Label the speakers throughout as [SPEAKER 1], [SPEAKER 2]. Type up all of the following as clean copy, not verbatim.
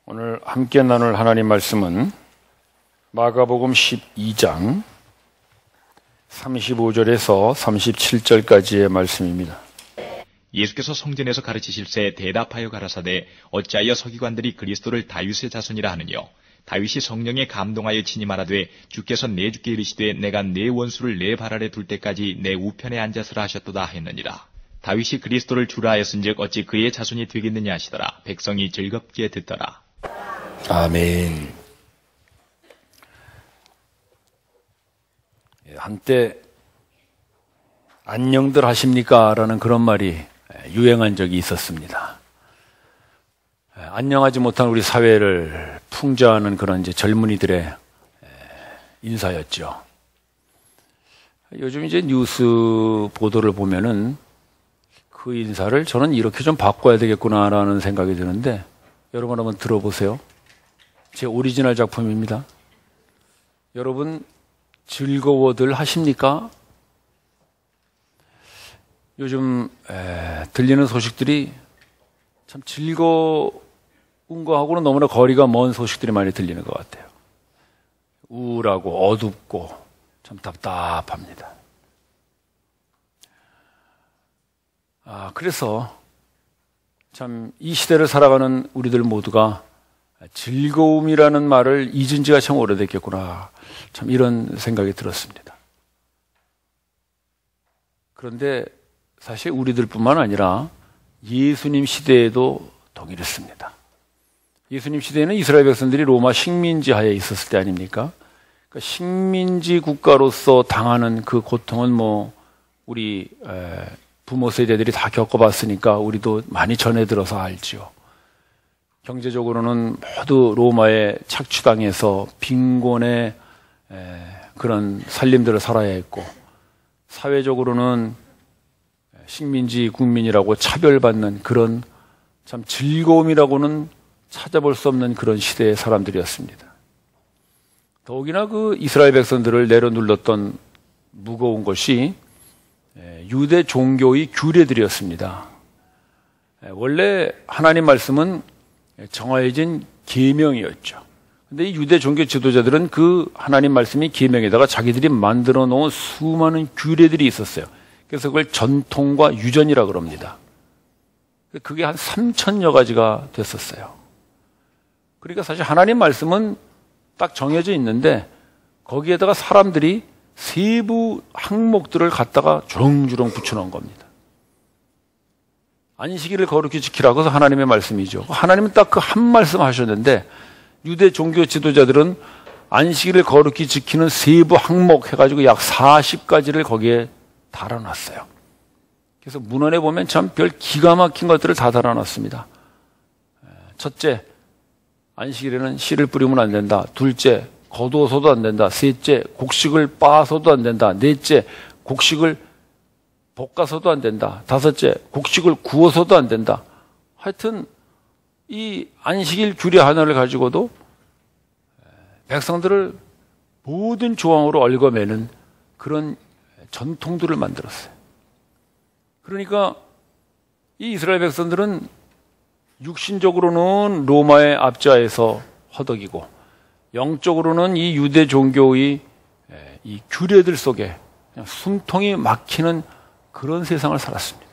[SPEAKER 1] 오늘 함께 나눌 하나님 말씀은 마가복음 12장 35절에서 37절까지의 말씀입니다.
[SPEAKER 2] 예수께서 성전에서 가르치실새 대답하여 가라사대 어찌하여 서기관들이 그리스도를 다윗의 자손이라 하느뇨. 다윗이 성령에 감동하여 친히 말하되 주께서 내 주께 이르시되 내가 내 원수를 내 발 아래 둘 때까지 내 우편에 앉았으라 하셨도다 했느니라. 다윗이 그리스도를 주라 하였은즉 어찌 그의 자손이 되겠느냐 하시더라. 백성이 즐겁게 듣더라.
[SPEAKER 1] 아멘. 한때 안녕들 하십니까? 라는 그런 말이 유행한 적이 있었습니다. 안녕하지 못한 우리 사회를 풍자하는 그런 이제 젊은이들의 인사였죠. 요즘 이제 뉴스 보도를 보면은 그 인사를 저는 이렇게 좀 바꿔야 되겠구나라는 생각이 드는데, 여러분 한번 들어보세요. 제 오리지널 작품입니다. 여러분 즐거워들 하십니까? 요즘 들리는 소식들이 참 즐거운 거하고는 너무나 거리가 먼 소식들이 많이 들리는 것 같아요. 우울하고 어둡고 참 답답합니다. 그래서 참 이 시대를 살아가는 우리들 모두가 즐거움이라는 말을 잊은 지가 참 오래됐겠구나, 참 이런 생각이 들었습니다. 그런데 사실 우리들뿐만 아니라 예수님 시대에도 동일했습니다. 예수님 시대에는 이스라엘 백성들이 로마 식민지 하에 있었을 때 아닙니까? 그러니까 식민지 국가로서 당하는 그 고통은 우리 부모 세대들이 다 겪어봤으니까 우리도 많이 전해 들어서 알지요. 경제적으로는 모두 로마에 착취당해서 빈곤의 그런 살림들을 살아야 했고, 사회적으로는 식민지 국민이라고 차별받는 그런 참 즐거움이라고는 찾아볼 수 없는 그런 시대의 사람들이었습니다. 더욱이나 그 이스라엘 백성들을 내려눌렀던 무거운 것이 유대 종교의 규례들이었습니다. 원래 하나님 말씀은 정해진 계명이었죠. 근데 이 유대 종교 지도자들은 그 하나님 말씀이 계명에다가 자기들이 만들어 놓은 수많은 규례들이 있었어요. 그래서 그걸 전통과 유전이라 그럽니다. 그게 한 3,000여 가지가 됐었어요. 그러니까 사실 하나님 말씀은 딱 정해져 있는데 거기에다가 사람들이 세부 항목들을 갖다가 주렁주렁 붙여놓은 겁니다. 안식일을 거룩히 지키라고 해서 하나님의 말씀이죠. 하나님은 딱 그 한 말씀 하셨는데 유대 종교 지도자들은 안식일을 거룩히 지키는 세부 항목 해가지고 약 40가지를 거기에 달아놨어요. 그래서 문헌에 보면 참 별 기가 막힌 것들을 다 달아놨습니다. 첫째, 안식일에는 씨를 뿌리면 안 된다. 둘째, 겉옷어도 안 된다. 셋째, 곡식을 빻아서도 안 된다. 넷째, 곡식을 볶아서도 안 된다. 다섯째, 곡식을 구워서도 안 된다. 하여튼 이 안식일 규례 하나를 가지고도 백성들을 모든 조항으로 얽어매는 그런 전통들을 만들었어요. 그러니까 이 이스라엘 백성들은 육신적으로는 로마의 압좌에서 허덕이고 영적으로는 이 유대 종교의 이 규례들 속에 그냥 숨통이 막히는 그런 세상을 살았습니다.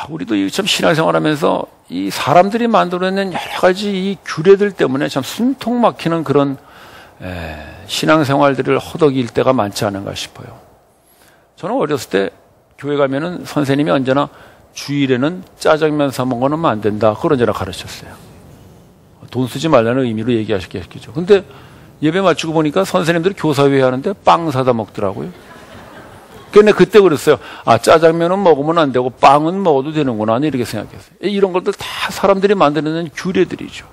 [SPEAKER 1] 우리도 참 신앙생활하면서 이 사람들이 만들어낸 여러 가지 이 규례들 때문에 참 숨통 막히는 그런 신앙생활들을 허덕일 때가 많지 않은가 싶어요. 저는 어렸을 때 교회 가면은 선생님이 언제나 주일에는 짜장면 사 먹으면 안 된다, 그걸 언제나 가르쳤어요. 돈 쓰지 말라는 의미로 얘기하셨겠죠. 근데 예배 마치고 보니까 선생님들이 교사회의 하는데 빵 사다 먹더라고요. 근데 그때 그랬어요. 짜장면은 먹으면 안 되고 빵은 먹어도 되는구나, 이렇게 생각했어요. 이런 것들 다 사람들이 만들어낸 규례들이죠.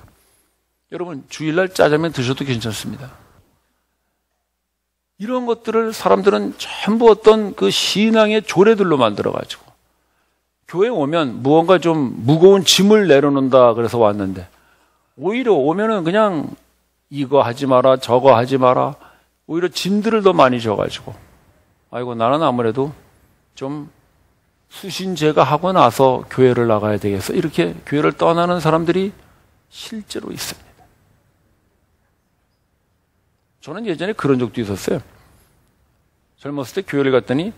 [SPEAKER 1] 여러분, 주일날 짜장면 드셔도 괜찮습니다. 이런 것들을 사람들은 전부 어떤 그 신앙의 조례들로 만들어가지고 교회에 오면 무언가 좀 무거운 짐을 내려놓는다 그래서 왔는데, 오히려 오면은 그냥 이거 하지 마라, 저거 하지 마라, 오히려 짐들을 더 많이 져가지고, 아이고 나는 아무래도 좀 수신제가 하고 나서 교회를 나가야 되겠어. 이렇게 교회를 떠나는 사람들이 실제로 있습니다. 저는 예전에 그런 적도 있었어요. 젊었을 때 교회를 갔더니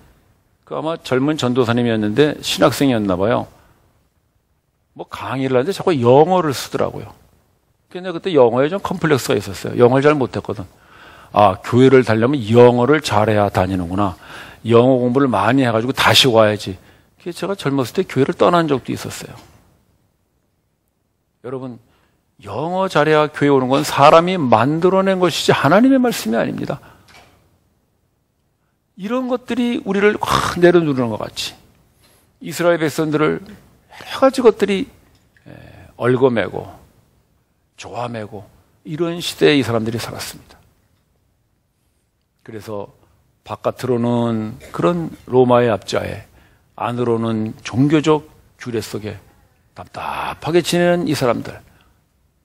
[SPEAKER 1] 그 아마 젊은 전도사님이었는데 신학생이었나 봐요. 뭐 강의를 하는데 자꾸 영어를 쓰더라고요. 근데 그때 영어에 좀 컴플렉스가 있었어요. 영어를 잘 못했거든. 아, 교회를 다니려면 영어를 잘해야 다니는구나. 영어 공부를 많이 해가지고 다시 와야지. 그래서 제가 젊었을 때 교회를 떠난 적도 있었어요. 여러분, 영어 잘해야 교회 오는 건 사람이 만들어낸 것이지 하나님의 말씀이 아닙니다. 이런 것들이 우리를 확 내려누르는 것 같이 이스라엘 백성들을 여러 가지 것들이 얽어매고 조아매고 이런 시대에 이 사람들이 살았습니다. 그래서 바깥으로는 그런 로마의 압자에 안으로는 종교적 규례 속에 답답하게 지내는 이 사람들,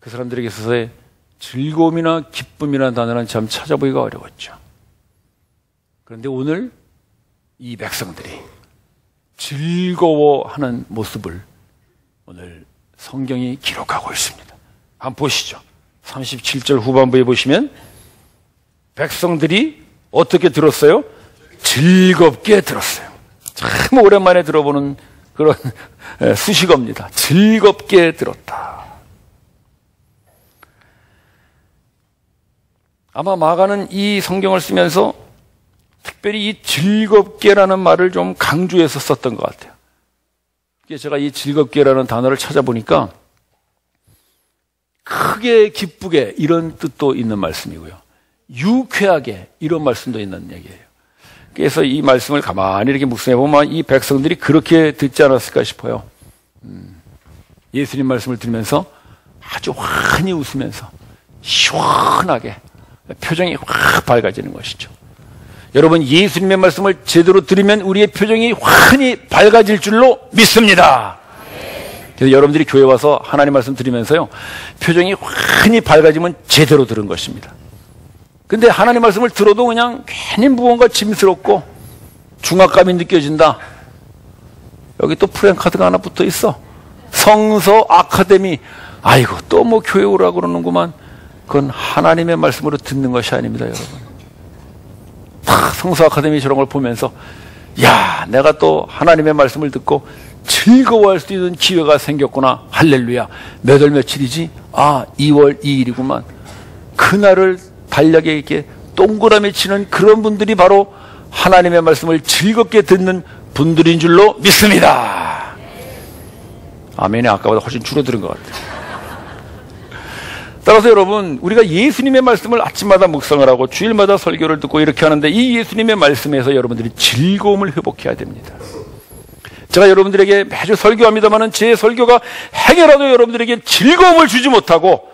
[SPEAKER 1] 그 사람들에게 있어서의 즐거움이나 기쁨이라는 단어는 참 찾아보기가 어려웠죠. 그런데 오늘 이 백성들이 즐거워하는 모습을 오늘 성경이 기록하고 있습니다. 한번 보시죠. 37절 후반부에 보시면 백성들이 어떻게 들었어요? 즐겁게 들었어요. 참 오랜만에 들어보는 그런 수식어입니다. 즐겁게 들었다. 아마 마가는 이 성경을 쓰면서 특별히 이 즐겁게라는 말을 좀 강조해서 썼던 것 같아요. 제가 이 즐겁게라는 단어를 찾아보니까 크게 기쁘게 이런 뜻도 있는 말씀이고요. 유쾌하게 이런 말씀도 있는 얘기예요. 그래서 이 말씀을 가만히 이렇게 묵상해 보면 이 백성들이 그렇게 듣지 않았을까 싶어요. 예수님 말씀을 들으면서 아주 환히 웃으면서 시원하게 표정이 확 밝아지는 것이죠. 여러분, 예수님의 말씀을 제대로 들으면 우리의 표정이 환히 밝아질 줄로 믿습니다. 그래서 여러분들이 교회 와서 하나님 말씀 들으면서요, 표정이 환히 밝아지면 제대로 들은 것입니다. 근데 하나님 말씀을 들어도 그냥 괜히 무언가 짐스럽고 중압감이 느껴진다. 여기 또 프랭카드가 하나 붙어 있어. 성서 아카데미. 아이고, 또 뭐 교회 오라고 그러는구만. 그건 하나님의 말씀으로 듣는 것이 아닙니다, 여러분. 성서 아카데미 저런 걸 보면서 야, 내가 또 하나님의 말씀을 듣고 즐거워할 수 있는 기회가 생겼구나. 할렐루야. 몇 월 며칠이지? 아, 2월 2일이구만. 그날을 달력에 이렇게 동그라미 치는 그런 분들이 바로 하나님의 말씀을 즐겁게 듣는 분들인 줄로 믿습니다. 아멘이 아까보다 훨씬 줄어드는 것 같아요. 따라서 여러분, 우리가 예수님의 말씀을 아침마다 묵상을 하고 주일마다 설교를 듣고 이렇게 하는데 이 예수님의 말씀에서 여러분들이 즐거움을 회복해야 됩니다. 제가 여러분들에게 매주 설교합니다마는 제 설교가 행여라도 여러분들에게 즐거움을 주지 못하고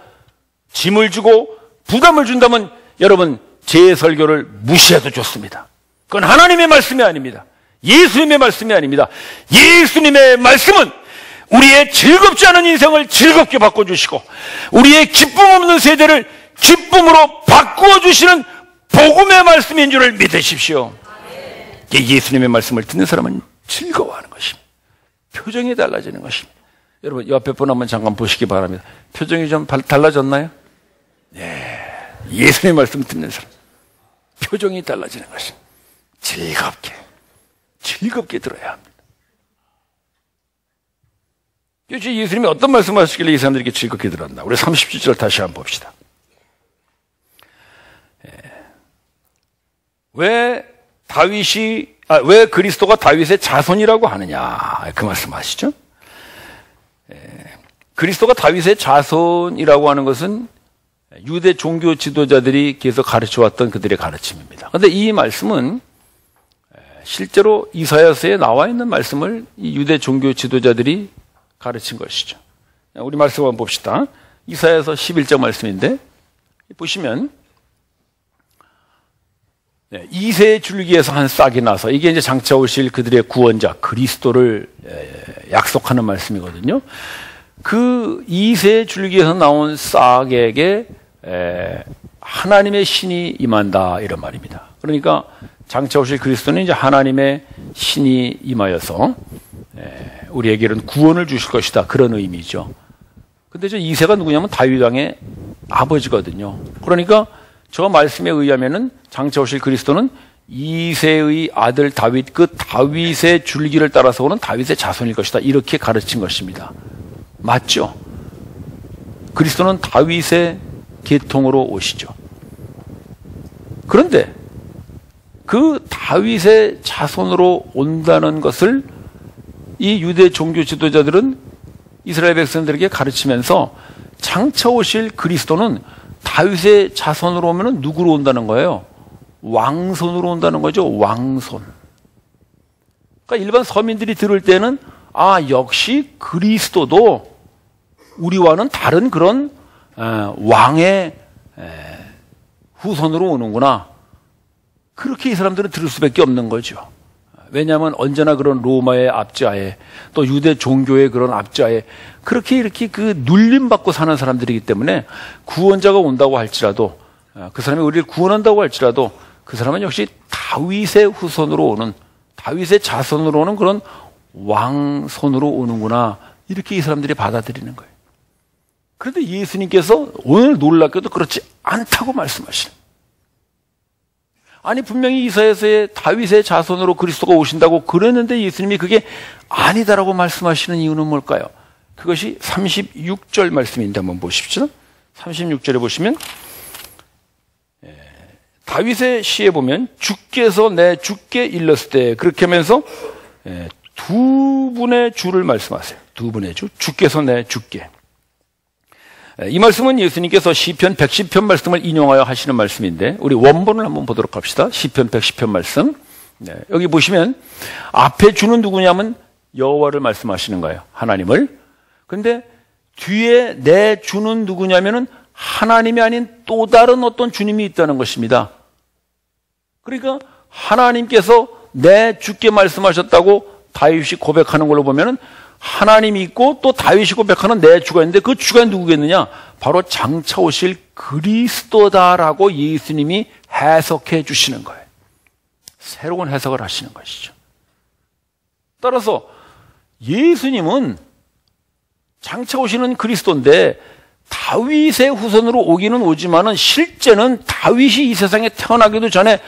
[SPEAKER 1] 짐을 주고 부담을 준다면 여러분, 제 설교를 무시해도 좋습니다. 그건 하나님의 말씀이 아닙니다. 예수님의 말씀이 아닙니다. 예수님의 말씀은 우리의 즐겁지 않은 인생을 즐겁게 바꿔주시고 우리의 기쁨 없는 세대를 기쁨으로 바꾸어주시는 복음의 말씀인 줄을 믿으십시오. 예수님의 말씀을 듣는 사람은 즐거워하는 것입니다. 표정이 달라지는 것입니다. 여러분, 옆에 분 한번 잠깐 보시기 바랍니다. 표정이 좀 달라졌나요? 네. 예수님의 말씀 듣는 사람 표정이 달라지는 것입니다. 즐겁게 들어야 합니다. 도대체 예수님이 어떤 말씀을 하시길래 이 사람들이 이렇게 즐겁게 들었나? 우리 37절 다시 한번 봅시다. 왜 그리스도가 다윗의 자손이라고 하느냐? 그 말씀 아시죠? 그리스도가 다윗의 자손이라고 하는 것은 유대 종교 지도자들이 계속 가르쳐왔던 그들의 가르침입니다. 그런데 이 말씀은 실제로 이사야서에 나와 있는 말씀을 이 유대 종교 지도자들이 가르친 것이죠. 우리 말씀 한번 봅시다. 이사야서 11장 말씀인데 보시면 이새 줄기에서 한 싹이 나서 이게 이제 장차 오실 그들의 구원자 그리스도를 약속하는 말씀이거든요. 그 이새 줄기에서 나온 싹에게 하나님의 신이 임한다 이런 말입니다. 그러니까 장차 오실 그리스도는 이제 하나님의 신이 임하여서 우리에게는 구원을 주실 것이다. 그런 의미죠. 근데 저 이새가 누구냐면 다윗 왕의 아버지거든요. 그러니까 저 말씀에 의하면은 장차 오실 그리스도는 이새의 아들 다윗, 그 다윗의 줄기를 따라서 오는 다윗의 자손일 것이다. 이렇게 가르친 것입니다. 맞죠? 그리스도는 다윗의 계통으로 오시죠. 그런데 그 다윗의 자손으로 온다는 것을 이 유대 종교 지도자들은 이스라엘 백성들에게 가르치면서 장차 오실 그리스도는 다윗의 자손으로 오면 누구로 온다는 거예요? 왕손으로 온다는 거죠. 왕손. 그러니까 일반 서민들이 들을 때는 역시 그리스도도 우리와는 다른 그런 왕의 후손으로 오는구나. 그렇게 이 사람들은 들을 수밖에 없는 거죠. 왜냐하면 언제나 그런 로마의 압제하에 또 유대 종교의 그런 압제하에 그렇게 이렇게 그 눌림받고 사는 사람들이기 때문에 구원자가 온다고 할지라도 그 사람이 우리를 구원한다고 할지라도 그 사람은 역시 다윗의 후손으로 오는 다윗의 자손으로 오는 그런 왕손으로 오는구나. 이렇게 이 사람들이 받아들이는 거예요. 그런데 예수님께서 오늘 놀랍게도 그렇지 않다고 말씀하시는. 아니 분명히 이사야서에 다윗의 자손으로 그리스도가 오신다고 그랬는데 예수님이 그게 아니다라고 말씀하시는 이유는 뭘까요? 그것이 36절 말씀인데 한번 보십시오. 36절에 보시면 다윗의 시에 보면 주께서 내 주께 일렀을 때 그렇게 하면서 두 분의 주를 말씀하세요. 두 분의 주, 주께서 내 주께. 이 말씀은 예수님께서 시편 110편 말씀을 인용하여 하시는 말씀인데 우리 원본을 한번 보도록 합시다. 시편 110편 말씀. 여기 보시면 앞에 주는 누구냐면 여호와를 말씀하시는 거예요. 하나님을. 근데 뒤에 내 주는 누구냐면은 하나님이 아닌 또 다른 어떤 주님이 있다는 것입니다. 그러니까 하나님께서 내 주께 말씀하셨다고 다윗이 고백하는 걸로 보면은 하나님이 있고 또 다윗이 고백하는 내 주가 있는데 그 주가 누구겠느냐? 바로 장차 오실 그리스도다라고 예수님이 해석해 주시는 거예요. 새로운 해석을 하시는 것이죠. 따라서 예수님은 장차 오시는 그리스도인데 다윗의 후손으로 오기는 오지만은 실제는 다윗이 이 세상에 태어나기도 전에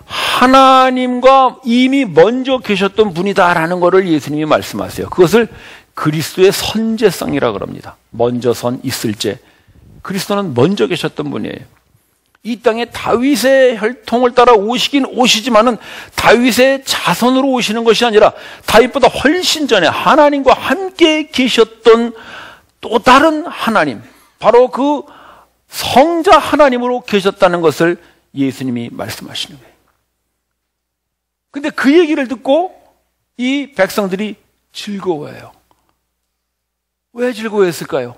[SPEAKER 1] 하나님과 이미 먼저 계셨던 분이다라는 것을 예수님이 말씀하세요. 그것을 그리스도의 선제성이라고 합니다. 먼저 선 있을제. 그리스도는 먼저 계셨던 분이에요. 이 땅에 다윗의 혈통을 따라 오시긴 오시지만은 다윗의 자손으로 오시는 것이 아니라 다윗보다 훨씬 전에 하나님과 함께 계셨던 또 다른 하나님, 바로 그 성자 하나님으로 계셨다는 것을 예수님이 말씀하시는 거예요. 근데 그 얘기를 듣고 이 백성들이 즐거워해요. 왜 즐거워했을까요?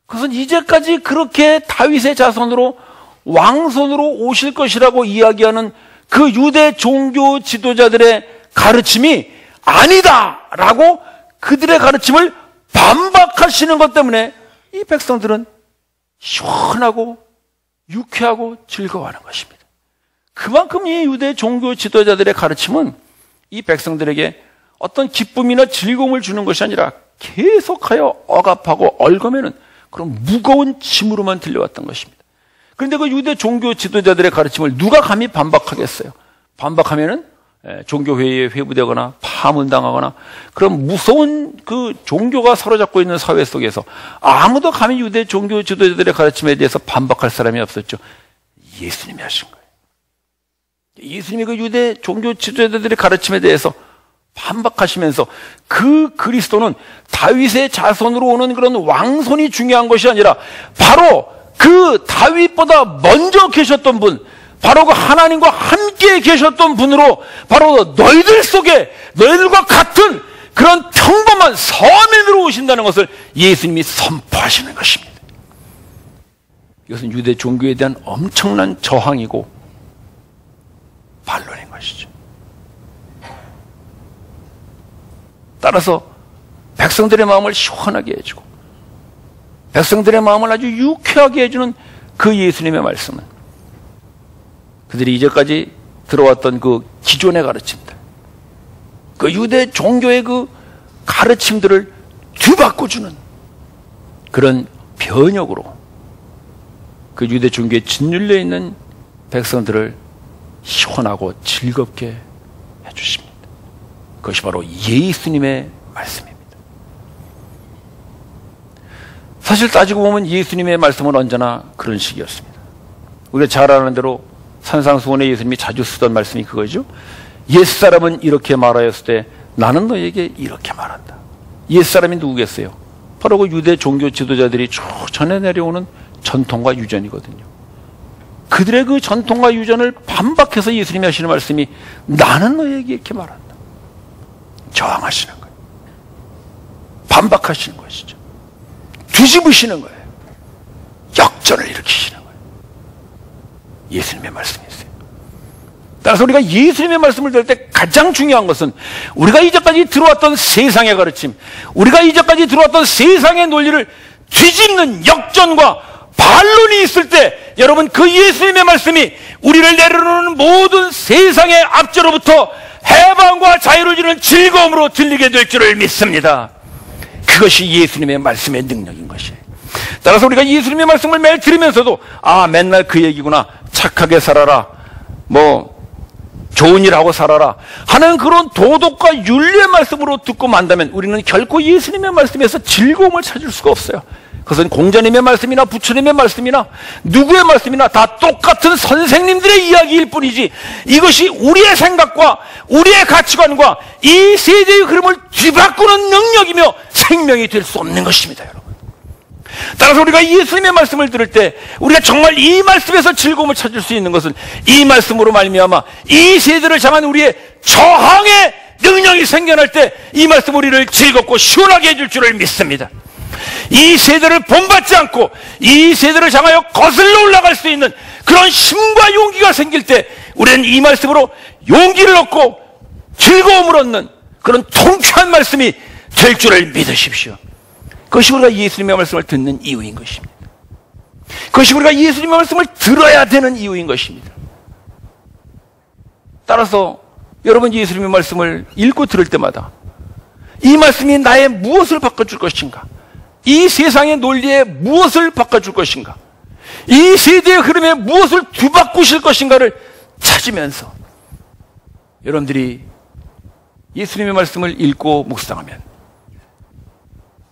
[SPEAKER 1] 그것은 이제까지 그렇게 다윗의 자손으로 왕손으로 오실 것이라고 이야기하는 그 유대 종교 지도자들의 가르침이 아니다라고 그들의 가르침을 반박하시는 것 때문에 이 백성들은 시원하고 유쾌하고 즐거워하는 것입니다. 그만큼 이 유대 종교 지도자들의 가르침은 이 백성들에게 어떤 기쁨이나 즐거움을 주는 것이 아니라 계속하여 억압하고 얽어매는 그런 무거운 짐으로만 들려왔던 것입니다. 그런데 그 유대 종교 지도자들의 가르침을 누가 감히 반박하겠어요? 반박하면은 종교회의에 회부되거나 파문당하거나 그런 무서운 그 종교가 사로잡고 있는 사회 속에서 아무도 감히 유대 종교 지도자들의 가르침에 대해서 반박할 사람이 없었죠. 예수님이 하신 거예요. 예수님이 그 유대 종교 지도자들의 가르침에 대해서 반박하시면서 그 그리스도는 다윗의 자손으로 오는 그런 왕손이 중요한 것이 아니라 바로 그 다윗보다 먼저 계셨던 분, 바로 그 하나님과 함께 계셨던 분으로 바로 너희들 속에 너희들과 같은 그런 평범한 서민으로 오신다는 것을 예수님이 선포하시는 것입니다. 이것은 유대 종교에 대한 엄청난 저항이고 반론인 것이죠. 따라서 백성들의 마음을 시원하게 해주고 백성들의 마음을 아주 유쾌하게 해주는 그 예수님의 말씀은 그들이 이제까지 들어왔던 그 기존의 가르침들, 그 유대 종교의 그 가르침들을 뒤바꿔주는 그런 변혁으로 그 유대 종교에 짓눌려 있는 백성들을 시원하고 즐겁게 해주십니다. 그것이 바로 예수님의 말씀입니다. 사실 따지고 보면 예수님의 말씀은 언제나 그런 식이었습니다. 우리가 잘 아는 대로 산상수훈에 예수님이 자주 쓰던 말씀이 그거죠. 옛사람은 이렇게 말하였을 때 나는 너에게 이렇게 말한다. 옛사람이 누구겠어요? 바로 그 유대 종교 지도자들이 쭉 전해 내려오는 전통과 유전이거든요. 그들의 그 전통과 유전을 반박해서 예수님이 하시는 말씀이 나는 너에게 이렇게 말한다. 저항하시는 거예요. 반박하시는 것이죠. 뒤집으시는 거예요. 역전을 일으키시는 거예요. 예수님의 말씀이었어요. 따라서 우리가 예수님의 말씀을 들을 때 가장 중요한 것은 우리가 이제까지 들어왔던 세상의 가르침, 우리가 이제까지 들어왔던 세상의 논리를 뒤집는 역전과 반론이 있을 때 여러분 그 예수님의 말씀이 우리를 내려놓는 모든 세상의 압제로부터 해방과 자유를 주는 즐거움으로 들리게 될 줄을 믿습니다. 그것이 예수님의 말씀의 능력인 것이에요. 따라서 우리가 예수님의 말씀을 매일 들으면서도 맨날 그 얘기구나, 착하게 살아라, 좋은 일 하고 살아라 하는 그런 도덕과 윤리의 말씀으로 듣고 만다면 우리는 결코 예수님의 말씀에서 즐거움을 찾을 수가 없어요. 그것은 공자님의 말씀이나 부처님의 말씀이나 누구의 말씀이나 다 똑같은 선생님들의 이야기일 뿐이지 이것이 우리의 생각과 우리의 가치관과 이 세대의 흐름을 뒤바꾸는 능력이며 생명이 될 수 없는 것입니다, 여러분. 따라서 우리가 예수님의 말씀을 들을 때 우리가 정말 이 말씀에서 즐거움을 찾을 수 있는 것은 이 말씀으로 말미암아 이 세대를 향한 우리의 저항의 능력이 생겨날 때 이 말씀 우리를 즐겁고 시원하게 해줄 줄을 믿습니다. 이 세대를 본받지 않고 이 세대를 향하여 거슬러 올라갈 수 있는 그런 힘과 용기가 생길 때 우리는 이 말씀으로 용기를 얻고 즐거움을 얻는 그런 통쾌한 말씀이 될 줄을 믿으십시오. 그것이 우리가 예수님의 말씀을 듣는 이유인 것입니다. 그것이 우리가 예수님의 말씀을 들어야 되는 이유인 것입니다. 따라서 여러분 예수님의 말씀을 읽고 들을 때마다 이 말씀이 나의 무엇을 바꿔줄 것인가? 이 세상의 논리에 무엇을 바꿔줄 것인가? 이 세대의 흐름에 무엇을 뒤바꾸실 것인가를 찾으면서 여러분들이 예수님의 말씀을 읽고 묵상하면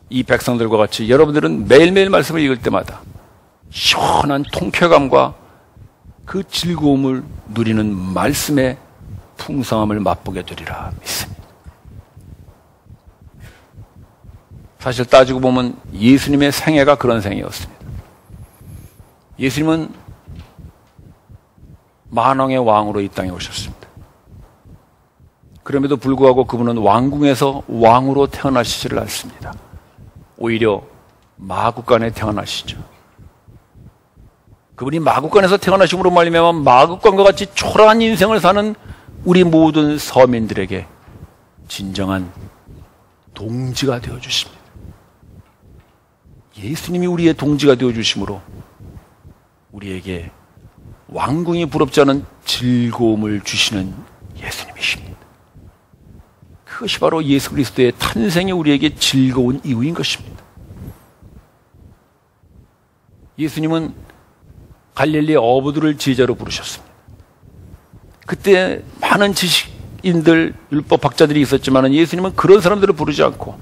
[SPEAKER 1] 이 백성들과 같이 여러분들은 매일매일 말씀을 읽을 때마다 시원한 통쾌감과 그 즐거움을 누리는 말씀의 풍성함을 맛보게 되리라 믿습니다. 사실 따지고 보면 예수님의 생애가 그런 생애였습니다. 예수님은 만왕의 왕으로 이 땅에 오셨습니다. 그럼에도 불구하고 그분은 왕궁에서 왕으로 태어나시지를 않습니다. 오히려 마구간에 태어나시죠. 그분이 마구간에서 태어나심으로 말미암아 마구간과 같이 초라한 인생을 사는 우리 모든 서민들에게 진정한 동지가 되어주십니다. 예수님이 우리의 동지가 되어주심으로 우리에게 왕궁이 부럽지 않은 즐거움을 주시는 예수님이십니다. 그것이 바로 예수 그리스도의 탄생이 우리에게 즐거운 이유인 것입니다. 예수님은 갈릴리 어부들을 제자로 부르셨습니다. 그때 많은 지식인들, 율법 학자들이 있었지만 예수님은 그런 사람들을 부르지 않고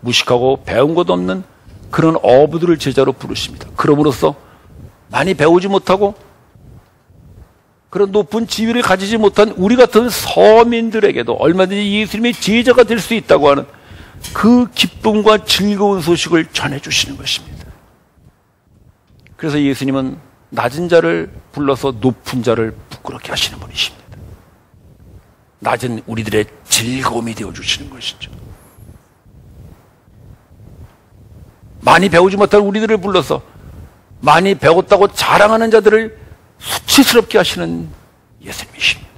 [SPEAKER 1] 무식하고 배운 것도 없는 그런 어부들을 제자로 부르십니다. 그럼으로써 많이 배우지 못하고 그런 높은 지위를 가지지 못한 우리 같은 서민들에게도 얼마든지 예수님의 제자가 될 수 있다고 하는 그 기쁨과 즐거운 소식을 전해주시는 것입니다. 그래서 예수님은 낮은 자를 불러서 높은 자를 부끄럽게 하시는 분이십니다. 낮은 우리들의 즐거움이 되어주시는 것이죠. 많이 배우지 못한 우리들을 불러서 많이 배웠다고 자랑하는 자들을 수치스럽게 하시는 예수님이십니다.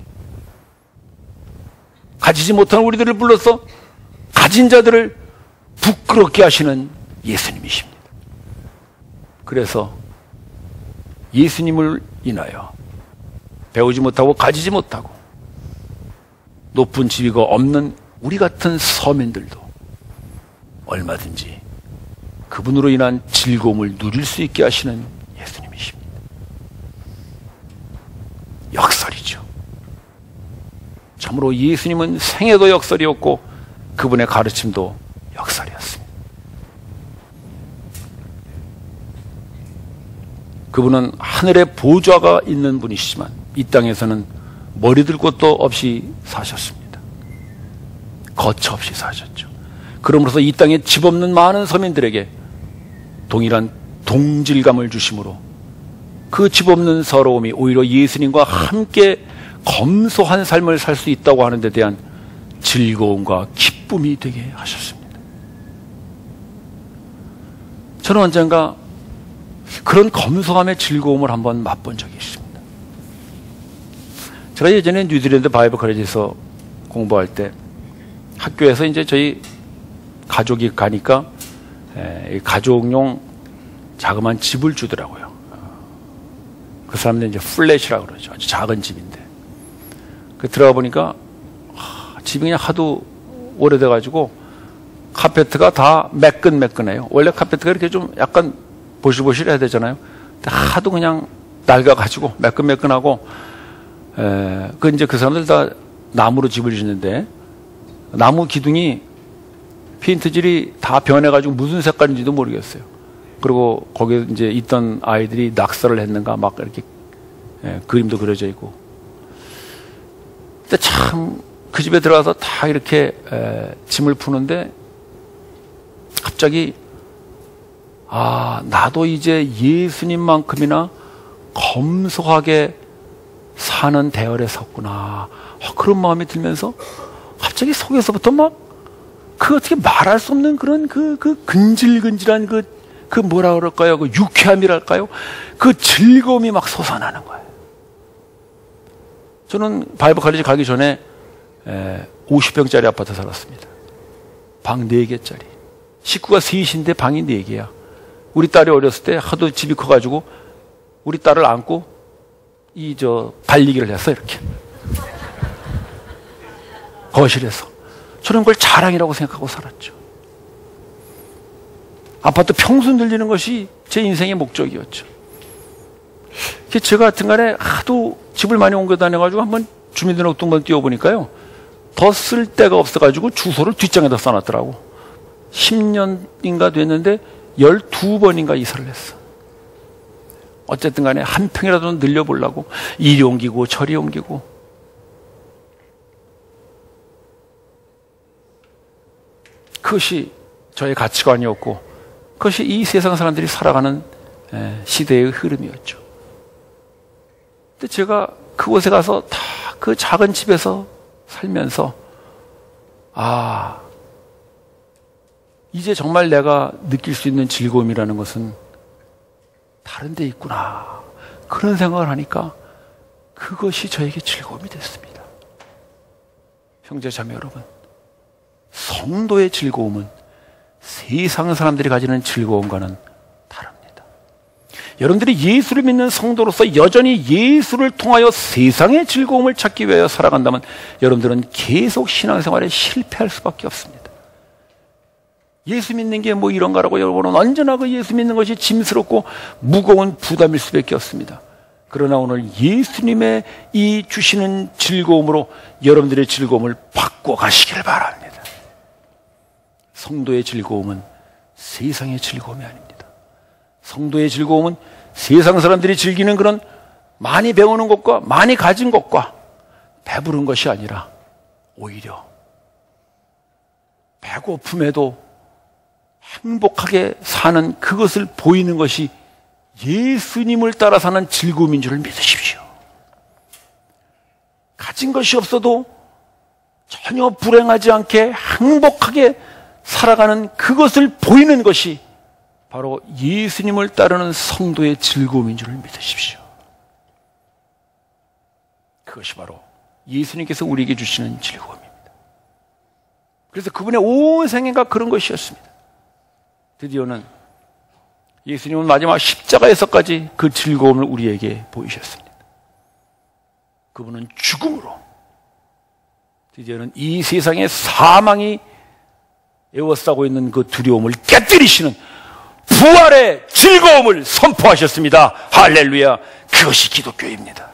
[SPEAKER 1] 가지지 못한 우리들을 불러서 가진 자들을 부끄럽게 하시는 예수님이십니다. 그래서 예수님을 인하여 배우지 못하고 가지지 못하고 높은 지위가 없는 우리 같은 서민들도 얼마든지 그분으로 인한 즐거움을 누릴 수 있게 하시는 예수님이십니다. 역설이죠. 참으로 예수님은 생애도 역설이었고 그분의 가르침도 역설이었습니다. 그분은 하늘에 보좌가 있는 분이시지만 이 땅에서는 머리 들 곳도 없이 사셨습니다. 거처 없이 사셨죠. 그러므로서 이 땅에 집 없는 많은 서민들에게 동일한 동질감을 주심으로 그 집 없는 서러움이 오히려 예수님과 함께 검소한 삶을 살 수 있다고 하는 데 대한 즐거움과 기쁨이 되게 하셨습니다. 저는 언젠가 그런 검소함의 즐거움을 한번 맛본 적이 있습니다. 제가 예전에 뉴질랜드 바이블 college 공부할 때 학교에서 이제 저희 가족이 가니까 가족용 자그마한 집을 주더라고요. 그 사람들은 이제 플랫이라고 그러죠. 아주 작은 집인데. 그 들어가 보니까 집이 그냥 하도 오래돼가지고 카페트가 다 매끈매끈해요. 원래 카페트가 이렇게 좀 약간 보실보실해야 되잖아요. 근데 하도 그냥 낡아가지고 매끈매끈하고 이제 그 사람들 다 나무로 집을 짓는데 나무 기둥이 페인트질이 다 변해가지고 무슨 색깔인지도 모르겠어요. 그리고 거기에 이제 있던 아이들이 낙서를 했는가 막 이렇게 그림도 그려져 있고. 근데 참 그 집에 들어가서 다 이렇게 짐을 푸는데 갑자기 나도 이제 예수님만큼이나 검소하게 사는 대열에 섰구나. 그런 마음이 들면서 갑자기 속에서부터 막 어떻게 말할 수 없는 그런 그 근질근질한 그 뭐라 그럴까요? 그 유쾌함이랄까요? 그 즐거움이 막 솟아나는 거예요. 저는 바이블 college 가기 전에 50평짜리 아파트 살았습니다. 방 4개짜리. 식구가 셋인데 방이 4개야. 우리 딸이 어렸을 때 하도 집이 커가지고 우리 딸을 안고 달리기를 했어, 이렇게. 거실에서. 저는 그걸 자랑이라고 생각하고 살았죠. 아파트 평수 늘리는 것이 제 인생의 목적이었죠. 제가 하여튼 간에 하도 집을 많이 옮겨 다녀가지고 한번 주민등록등본 띄워보니까요. 더 쓸 데가 없어가지고 주소를 뒷장에다 써놨더라고. 10년인가 됐는데 12번인가 이사를 했어. 어쨌든 간에 한 평이라도 늘려보려고 이리 옮기고 저리 옮기고. 그것이 저의 가치관이었고 그것이 이 세상 사람들이 살아가는 시대의 흐름이었죠. 근데 제가 그곳에 가서 다 그 작은 집에서 살면서 이제 정말 내가 느낄 수 있는 즐거움이라는 것은 다른 데 있구나. 그런 생각을 하니까 그것이 저에게 즐거움이 됐습니다. 형제 자매 여러분, 성도의 즐거움은 세상 사람들이 가지는 즐거움과는 다릅니다. 여러분들이 예수를 믿는 성도로서 여전히 예수를 통하여 세상의 즐거움을 찾기 위하여 살아간다면 여러분들은 계속 신앙생활에 실패할 수밖에 없습니다. 예수 믿는 게 뭐 이런가라고 여러분은 언제나 그 예수 믿는 것이 짐스럽고 무거운 부담일 수밖에 없습니다. 그러나 오늘 예수님의 이 주시는 즐거움으로 여러분들의 즐거움을 바꿔가시길 바랍니다. 성도의 즐거움은 세상의 즐거움이 아닙니다. 성도의 즐거움은 세상 사람들이 즐기는 그런 많이 배우는 것과 많이 가진 것과 배부른 것이 아니라 오히려 배고픔에도 행복하게 사는 그것을 보이는 것이 예수님을 따라 사는 즐거움인 줄을 믿으십시오. 가진 것이 없어도 전혀 불행하지 않게 행복하게 살아가는 그것을 보이는 것이 바로 예수님을 따르는 성도의 즐거움인 줄을 믿으십시오. 그것이 바로 예수님께서 우리에게 주시는 즐거움입니다. 그래서 그분의 온 생애가 그런 것이었습니다. 드디어는 예수님은 마지막 십자가에서까지 그 즐거움을 우리에게 보이셨습니다. 그분은 죽음으로 드디어는 이 세상의 사망이 에워싸고 있는 그 두려움을 깨뜨리시는 부활의 즐거움을 선포하셨습니다. 할렐루야. 그것이 기독교입니다.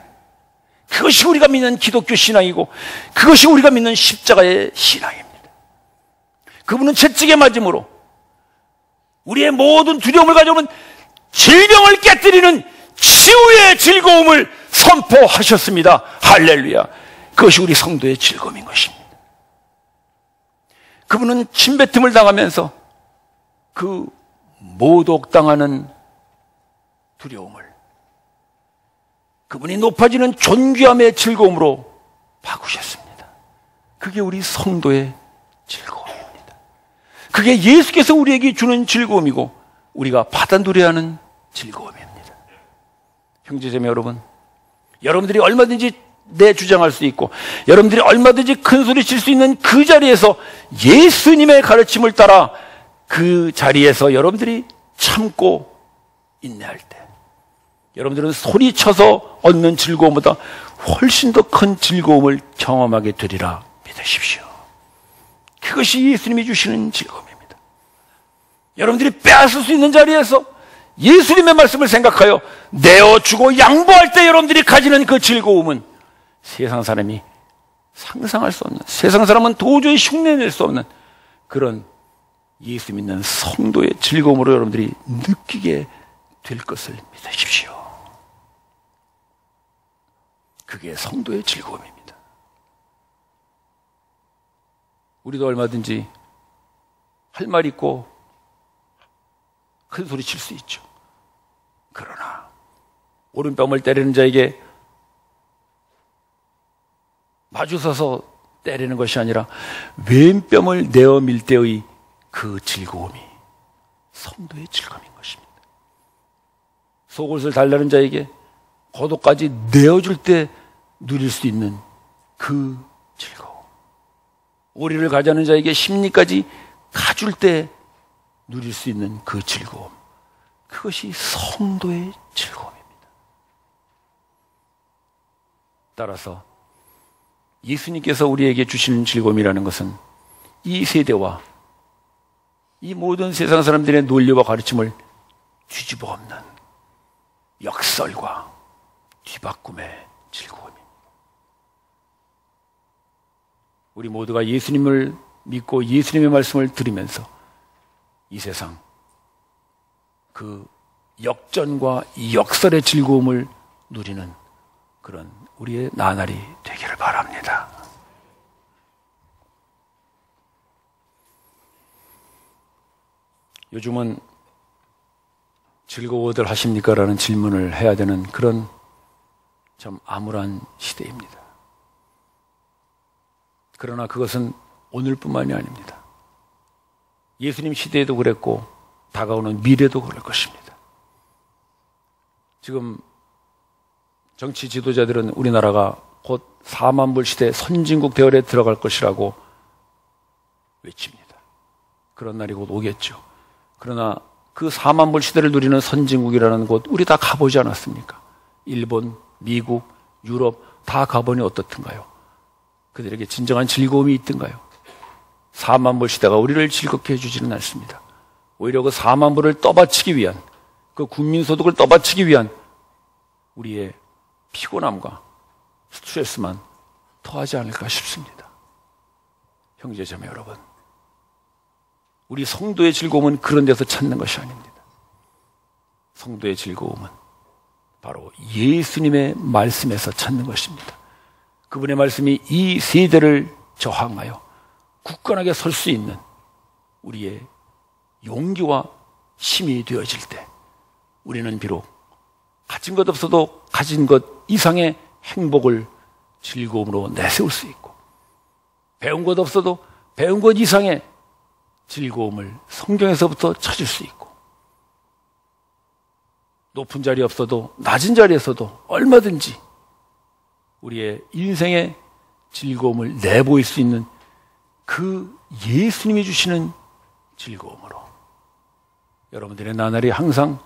[SPEAKER 1] 그것이 우리가 믿는 기독교 신앙이고 그것이 우리가 믿는 십자가의 신앙입니다. 그분은 채찍에 맞음으로 우리의 모든 두려움을 가져오는 질병을 깨뜨리는 치유의 즐거움을 선포하셨습니다. 할렐루야. 그것이 우리 성도의 즐거움인 것입니다. 그분은 침뱉음을 당하면서 그 모독당하는 두려움을 그분이 높아지는 존귀함의 즐거움으로 바꾸셨습니다. 그게 우리 성도의 즐거움입니다. 그게 예수께서 우리에게 주는 즐거움이고 우리가 받아 누려야 하는 즐거움입니다. 형제자매 여러분, 여러분들이 얼마든지 내주장할 수 있고 여러분들이 얼마든지 큰 소리 칠 수 있는 그 자리에서 예수님의 가르침을 따라 그 자리에서 여러분들이 참고 인내할 때 여러분들은 소리쳐서 얻는 즐거움보다 훨씬 더 큰 즐거움을 경험하게 되리라 믿으십시오. 그것이 예수님이 주시는 즐거움입니다. 여러분들이 빼앗을 수 있는 자리에서 예수님의 말씀을 생각하여 내어주고 양보할 때 여러분들이 가지는 그 즐거움은 세상 사람이 상상할 수 없는, 세상 사람은 도저히 흉내낼 수 없는 그런 예수 믿는 성도의 즐거움으로 여러분들이 느끼게 될 것을 믿으십시오. 그게 성도의 즐거움입니다. 우리도 얼마든지 할 말 있고 큰 소리 칠 수 있죠. 그러나 오른뺨을 때리는 자에게 마주서서 때리는 것이 아니라 왼뺨을 내어 밀 때의 그 즐거움이 성도의 즐거움인 것입니다. 속옷을 달라는 자에게 겉옷까지 내어줄 때 누릴 수 있는 그 즐거움, 오리를 가자는 자에게 심리까지 가줄 때 누릴 수 있는 그 즐거움, 그것이 성도의 즐거움입니다. 따라서 예수님께서 우리에게 주시는 즐거움이라는 것은 이 세대와 이 모든 세상 사람들의 논리와 가르침을 뒤집어 엎는 역설과 뒤바꿈의 즐거움입니다. 우리 모두가 예수님을 믿고 예수님의 말씀을 들으면서 이 세상 그 역전과 역설의 즐거움을 누리는 그런 우리의 나날이 되기를 바랍니다. 요즘은 즐거워들 하십니까? 라는 질문을 해야 되는 그런 참 암울한 시대입니다. 그러나 그것은 오늘뿐만이 아닙니다. 예수님 시대에도 그랬고 다가오는 미래도 그럴 것입니다. 지금 정치 지도자들은 우리나라가 곧 4만 불 시대 선진국 대열에 들어갈 것이라고 외칩니다. 그런 날이 곧 오겠죠. 그러나 그 4만 불 시대를 누리는 선진국이라는 곳 우리 다 가보지 않았습니까? 일본, 미국, 유럽 다 가보니 어떻든가요? 그들에게 진정한 즐거움이 있던가요? 4만 불 시대가 우리를 즐겁게 해주지는 않습니다. 오히려 그 4만 불을 떠받치기 위한, 그 국민소득을 떠받치기 위한 우리의 피곤함과 스트레스만 더하지 않을까 싶습니다. 형제자매 여러분, 우리 성도의 즐거움은 그런 데서 찾는 것이 아닙니다. 성도의 즐거움은 바로 예수님의 말씀에서 찾는 것입니다. 그분의 말씀이 이 세대를 저항하여 굳건하게 설 수 있는 우리의 용기와 힘이 되어질 때 우리는 비록 가진 것 없어도 가진 것 이상의 행복을 즐거움으로 내세울 수 있고, 배운 것 없어도 배운 것 이상의 즐거움을 성경에서부터 찾을 수 있고, 높은 자리 없어도 낮은 자리에서도 얼마든지 우리의 인생의 즐거움을 내보일 수 있는 그 예수님이 주시는 즐거움으로 여러분들의 나날이 항상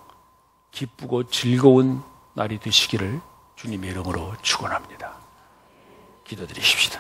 [SPEAKER 1] 기쁘고 즐거운 날이 되시기를 주님의 이름으로 축원합니다. 기도드리십시다.